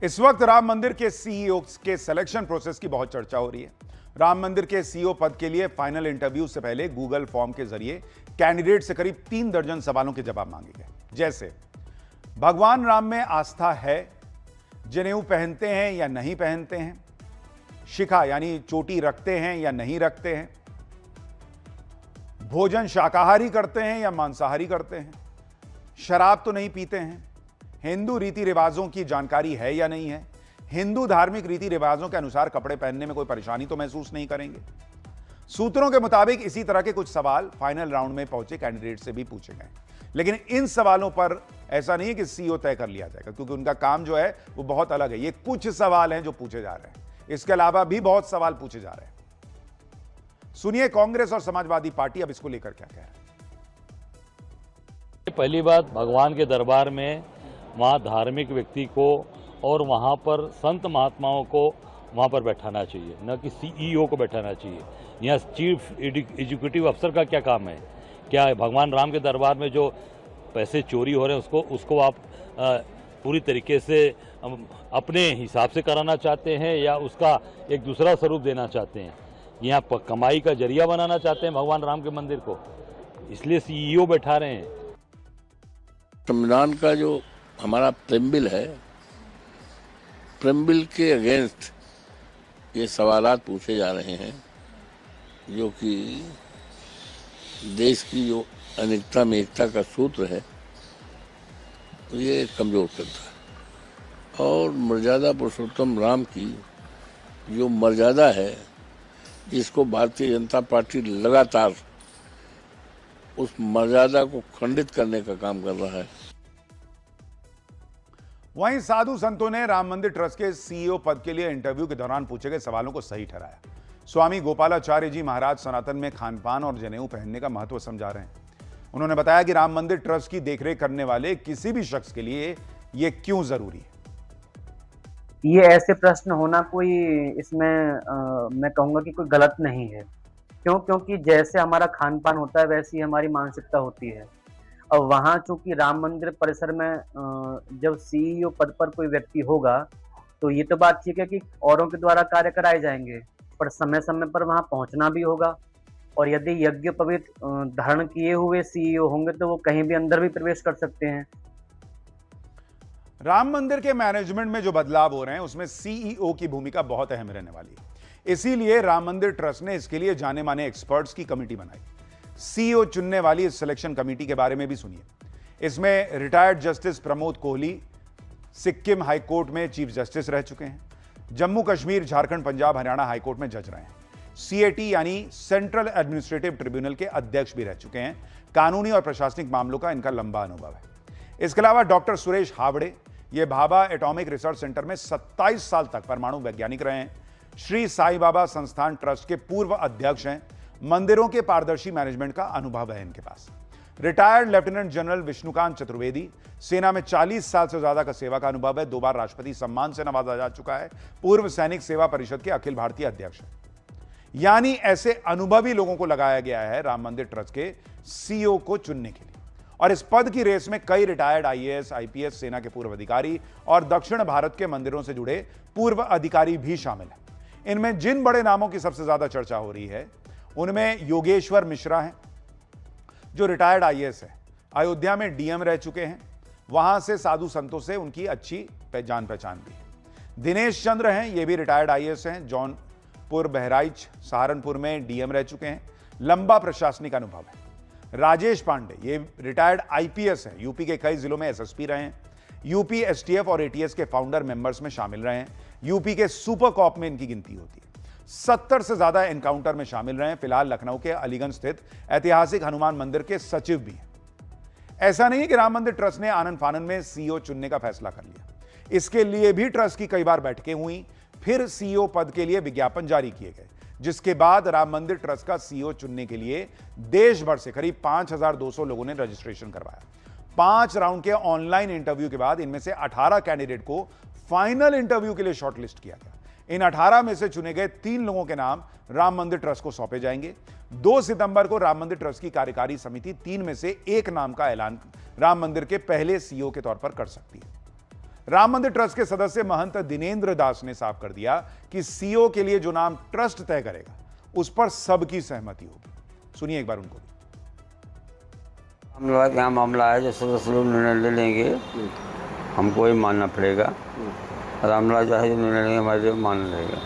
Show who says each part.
Speaker 1: इस वक्त राम मंदिर के सीईओ के सिलेक्शन प्रोसेस की बहुत चर्चा हो रही है। राम मंदिर के सीईओ पद के लिए फाइनल इंटरव्यू से पहले गूगल फॉर्म के जरिए कैंडिडेट से करीब 3 दर्जन सवालों के जवाब मांगे गए, जैसे भगवान राम में आस्था है, जनेऊ पहनते हैं या नहीं पहनते हैं, शिखा यानी चोटी रखते हैं या नहीं रखते हैं, भोजन शाकाहारी करते हैं या मांसाहारी करते हैं, शराब तो नहीं पीते हैं, हिंदू रीति रिवाजों की जानकारी है या नहीं है, हिंदू धार्मिक रीति रिवाजों के अनुसार कपड़े पहनने में कोई परेशानी तो महसूस नहीं करेंगे। सूत्रों के मुताबिक इसी तरह के कुछ सवाल फाइनल राउंड में पहुंचे कैंडिडेट से भी पूछे गए, लेकिन इन सवालों पर ऐसा नहीं है कि सीईओ तय कर लिया जाएगा, क्योंकि उनका काम जो है वो बहुत अलग है। ये कुछ सवाल हैं जो पूछे जा रहे हैं, इसके अलावा भी बहुत सवाल पूछे जा रहे हैं। सुनिए कांग्रेस और समाजवादी पार्टी अब इसको लेकर क्या कह रहे हैं।
Speaker 2: पहली बात, भगवान के दरबार में वहाँ धार्मिक व्यक्ति को और वहाँ पर संत महात्माओं को वहाँ पर बैठाना चाहिए, न कि सीईओ को बैठाना चाहिए। यहाँ चीफ एग्जीक्यूटिव अफसर का क्या काम है? क्या भगवान राम के दरबार में जो पैसे चोरी हो रहे हैं उसको आप पूरी तरीके से अपने हिसाब से कराना चाहते हैं या उसका एक दूसरा स्वरूप देना चाहते हैं? यहाँ कमाई का जरिया बनाना चाहते हैं भगवान राम के मंदिर को, इसलिए सीईओ बैठा रहे हैं।
Speaker 3: संविधान का जो हमारा प्रेम्बिल है, प्रेम्बिल के अगेंस्ट ये सवालात पूछे जा रहे हैं, जो कि देश की जो अनेकता में एकता का सूत्र है ये कमजोर करता है। और मर्यादा पुरुषोत्तम राम की जो मर्यादा है, जिसको भारतीय जनता पार्टी लगातार उस मर्यादा को खंडित करने का काम कर रहा है।
Speaker 1: वहीं साधु संतों ने राम मंदिर ट्रस्ट के सीईओ पद के लिए इंटरव्यू के दौरान पूछे गए सवालों को सही ठहराया। स्वामी गोपालाचार्य जी महाराज सनातन में खानपान और जनेऊ पहनने का महत्व समझा रहे हैं। उन्होंने बताया कि राम मंदिर ट्रस्ट की देखरेख करने वाले किसी भी शख्स के लिए यह क्यों जरूरी है।
Speaker 4: ये ऐसे प्रश्न होना कोई इसमें मैं कहूंगा कि कोई गलत नहीं है। क्योंकि जैसे हमारा खान पान होता है वैसी हमारी मानसिकता होती है। और वहाँ चूंकि राम मंदिर परिसर में जब सीईओ पद पर कोई व्यक्ति होगा तो ये तो बात ठीक है कि औरों के द्वारा कार्य कराए जाएंगे, पर समय समय पर वहाँ पहुँचना भी होगा। और यदि यज्ञ पवित्र धारण किए हुए सीईओ होंगे तो वो कहीं भी अंदर भी प्रवेश कर सकते हैं।
Speaker 1: राम मंदिर के मैनेजमेंट में जो बदलाव हो रहे हैं उसमें सीईओ की भूमिका बहुत अहम रहने वाली है। इसीलिए राम मंदिर ट्रस्ट ने इसके लिए जाने माने एक्सपर्ट्स की कमेटी बनाई। सीईओ चुनने वाली इस सिलेक्शन कमेटी के बारे में भी सुनिए। इसमें retired justice Pramod Kohli Sikkim high court में चीफ जस्टिस रह चुके हैं, जम्मू कश्मीर झारखंड पंजाब हरियाणा हाई कोर्ट में जज रहे हैं, सीएटी यानी सेंट्रल एडमिनिस्ट्रेटिव ट्रिब्यूनल के अध्यक्ष भी रह चुके हैं। कानूनी और प्रशासनिक मामलों का इनका लंबा अनुभव है। इसके अलावा डॉक्टर सुरेश हावड़े ये भाभा एटॉमिक रिसर्च सेंटर में 27 साल तक परमाणु वैज्ञानिक रहे हैं। श्री साईं बाबा संस्थान ट्रस्ट के पूर्व अध्यक्ष हैं। मंदिरों के पारदर्शी मैनेजमेंट का अनुभव है इनके पास। Retired lieutenant general Vishnukant Chaturvedi, सेना में 40 साल से ज्यादा का सेवा का अनुभव है, 2 बार राष्ट्रपति सम्मान से नवाजा जा चुका है, पूर्व सैनिक सेवा परिषद के अखिल भारतीय अध्यक्ष हैं। यानी ऐसे अनुभवी लोगों को लगाया गया है राम मंदिर ट्रस्ट के सीईओ को चुनने के लिए। और इस पद की रेस में कई रिटायर्ड आईएएस, आईपीएस, सेना के पूर्व अधिकारी और दक्षिण भारत के मंदिरों से जुड़े पूर्व अधिकारी भी शामिल हैं। इनमें जिन बड़े नामों की सबसे ज्यादा चर्चा हो रही है उनमें योगेश्वर मिश्रा हैं, जो रिटायर्ड आईएएस है, अयोध्या में डीएम रह चुके हैं, वहां से साधु संतों से उनकी अच्छी जान पहचान भी है। दिनेश चंद्र हैं, ये भी रिटायर्ड आईएएस हैं, जौनपुर बहराइच सहारनपुर में डीएम रह चुके हैं, लंबा प्रशासनिक अनुभव है। राजेश पांडे ये रिटायर्ड आईपीएस हैं, यूपी के कई जिलों में एसएसपी रहे हैं, यूपी एसटीएफ और एटीएस के फाउंडर मेंबर्स में शामिल रहे हैं, यूपी के सुपर कॉप में इनकी गिनती होती है। 70 से ज्यादा एनकाउंटर में शामिल रहे हैं। फिलहाल लखनऊ के अलीगंज स्थित ऐतिहासिक हनुमान मंदिर के सचिव भी हैं। ऐसा नहीं है कि राम मंदिर ट्रस्ट ने आनन फानन में सीईओ चुनने का फैसला कर लिया। इसके लिए भी ट्रस्ट की कई बार बैठकें हुई, फिर सीईओ पद के लिए विज्ञापन जारी किए गए, जिसके बाद राम मंदिर ट्रस्ट का सीईओ चुनने के लिए देश भर से करीब 5200 लोगों ने रजिस्ट्रेशन करवाया। 5 राउंड के ऑनलाइन इंटरव्यू के बाद इनमें से 18 कैंडिडेट को फाइनल इंटरव्यू के लिए शॉर्टलिस्ट किया गया। इन 18 में से चुने गए 3 लोगों के नाम राम मंदिर ट्रस्ट को सौंपे जाएंगे। 2 सितंबर को राम मंदिर ट्रस्ट की कार्यकारी समिति 3 में से 1 नाम का ऐलान राम मंदिर के पहले सीईओ के तौर पर कर सकती है। राम मंदिर ट्रस्ट के सदस्य महंत दिनेंद्र दास ने साफ कर दिया कि सीईओ के लिए जो नाम ट्रस्ट तय करेगा उस पर सबकी सहमति होगी। सुनिए एक बार उनको।
Speaker 5: यहाँ मामला है जो सदस्य लोग निर्णय ले लेंगे, हमको ही मानना पड़ेगा। रामलाल जो है जो निर्णय लेंगे हमारे लिए मानना रहेगा।